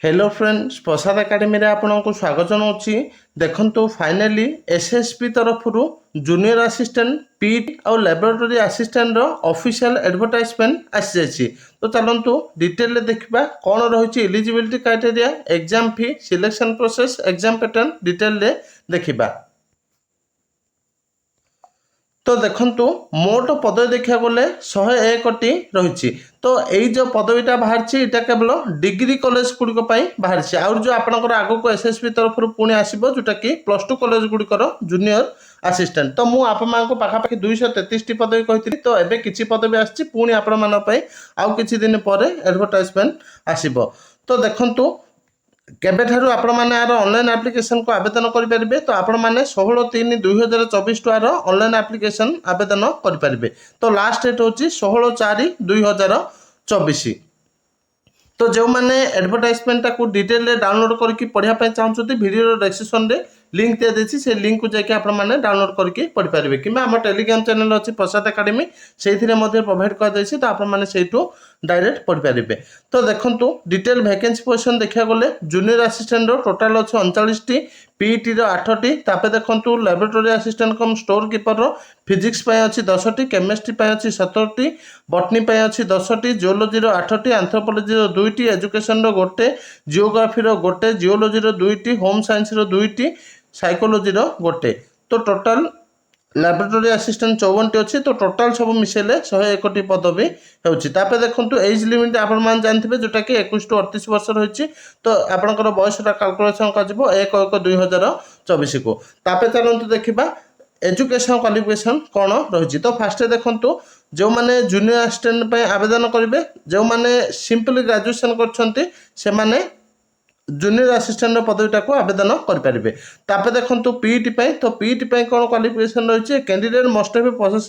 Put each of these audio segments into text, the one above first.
Hello friends प्रसाद academy रे आपको स्वागत जनाऊँगी। देखंतु फाइनली एसएसपी तरफ जूनियर असिस्टेंट पीट और लैबोरेटरी असिस्टेंट रो ऑफिशियल एडवर्टाइजमेंट आसी जाइए। तो चलतु डिटेल देखा कौन रही एलिजिबिलिटी क्राइटेरिया, एग्जाम फी, selection process, exam pattern detail देखा। तो देखंतु मोट पदवी देखा गले 101टी रही। तो यही जो पदवीटा बाहर यहाँ केवल डिग्री कॉलेज गुड़िक बाहर आउ जो आपंकर आग को एसएसपी तरफ पुणी आसो जोटा कि +2 कॉलेज गुड़िकर जूनियर असिस्टेंट। तो मुझे आप पाखापाखि 233टी पदवी कही। तो एबे किसी पदवी आसी पुणी आपण आउ किछि दिन पर एडवर्टाइजमेंट आसीबो। तो देखंतु केबेठारु आपण माने आर ऑनलाइन एप्लिकेशन को आवेदन करें। तो आपण माने 16/3/2024 आर ऑनलाइन एप्लिकेशन आवेदन करें। तो लास्ट डेट होची 16/4/2024। तो जो मैंने एडवर्टाइजमेंट को डिटेल डाउनलोड करके पढ़ाई चाहते वीडियो डिस्क्रिप्शन में लिंक दिया से लिंक को जाकि आपने डाउनलोड करके पढ़ी पारे कि आम टेलीग्राम चैनल अच्छी प्रसाद एकेडमी से प्रोवाइड कर तो आपने डायरेक्ट पढ़ी पारे। तो देखो डिटेल वैकेंसी पोजिशन देखा गले जूनियर असिस्टेंट टोटाल अच्छे 39टी, पीईटी 8टी, देखो लैबोरेटरी असिस्टेंट कम स्टोर कीपर फिजिक्स अच्छी 10टी, केमिस्ट्री अच्छी 17टी, बटनी अच्छी 10टी, जियोलॉजी 8टी, एंथ्रोपोलॉजी 2टी, एजुकेशन गोटे, जियोग्राफी गोटे, जियोलॉजी 2टी, होम साइंस 2टी, साइकोलॉजी गोटे। तो टोटाल लैबोरेटरी असिस्टेंट 54टी अच्छी। तो टोटाल सब मिसेले 101टी पदवी होची। देखो एज लिमिट आप जानते जोटा कि 21 टू 38 वर्ष रही। तो आपंकर बयसटा कैलकुलेसन कर 1/1/2024 को। चलते देखा एजुकेशन क्वालिफिकेशन कौन रही। तो फास्ट देखो जो मैंने जूनियर असिस्टेंट आवेदन करेंगे, जो मैंने सिंपली ग्रेजुएशन कर जूनियर असिस्टेंट पदवीटा को आवेदन करेंगे। देखो पीईटी तो पीईटी कौन क्वालिफिकेशन रही। Candidate must have possess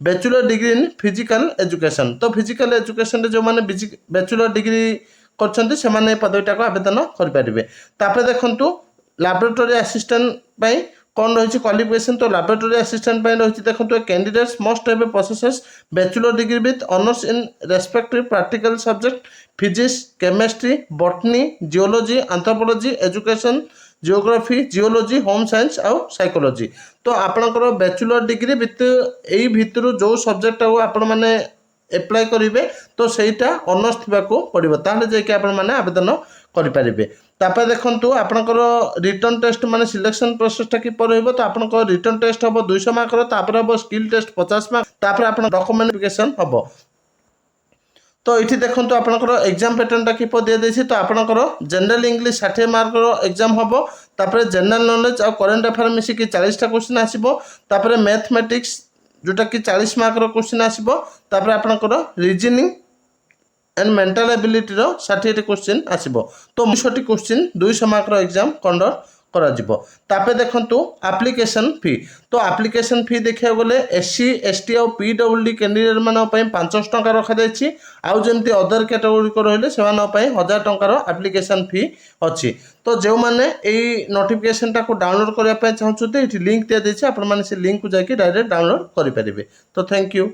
bachelor degree in physical education. तो फिजिकल एजुकेशन जो मैंने बैचलर डिग्री कर पदवीटा को आवेदन करेंगे। देखो लैबोरेटरी असिस्टेंट कौन रही क्वालिफिकेशन। तो लैबोरेटरी असिस्टेंट रही देखो candidates must have possess bachelor degree with honours in respective practical subject physics, chemistry, botany, geology, anthropology, education, geography, geology, home science आउ साइकोलॉजी। तो आपणकर बैचलर डिग्री विथ यही भितर जो सब्जेक्ट आपण मैंने एप्लाय करेंगे तो सहीटा ऑनर्स थी पड़ो ताहले जाकि आपने आवेदन करेंगे। देखो आपंकर रिटर्न टेस्ट माने सिलेक्शन प्रोसेसटा किपर रही। तो आपंकर रिटर्न टेस्ट हम 200 मार्कर, हम स्किल टेस्ट 50 मार्क, आप डॉक्यूमेंटिफिकेशन हम। तो ये देखो आपंकर एग्जाम पैटर्नटा किपर दी। तो आपंकर जनरल इंग्लिश 60 मार्कर एग्जाम हम। जनरल नॉलेज और करेन्ट अफेयर मिसिक 40टा क्वेश्चन आसो। मैथमेटिक्स जोटा कि 40 मार्कर क्वेश्चन आसो। आपंकर रीजनिंग एंड मेंटल एबिलिटी 60टी क्वेश्चन आसो। तो 200टी क्वेश्चन 200 मार्कर एग्जाम कंडक्ट करा जिवो। देखो एप्लिकेशन फी। तो एप्लिकेशन फी देखा गले एससी, एसटी और पीडब्ल्यूडी कैंडिडेट मान 500 टंका रखा जायछि। आउ जमती अदर कैटेगोरी को रहिले से 1000 टंकार एप्लिकेशन फी अच्छी। तो जो मैंने यही नोटिफिकेशन को डाउनलोड करने चाहते लिंक दिया आपने से लिंक को जाकि डायरेक्ट डाउनलोड करेंगे। तो थैंक यू।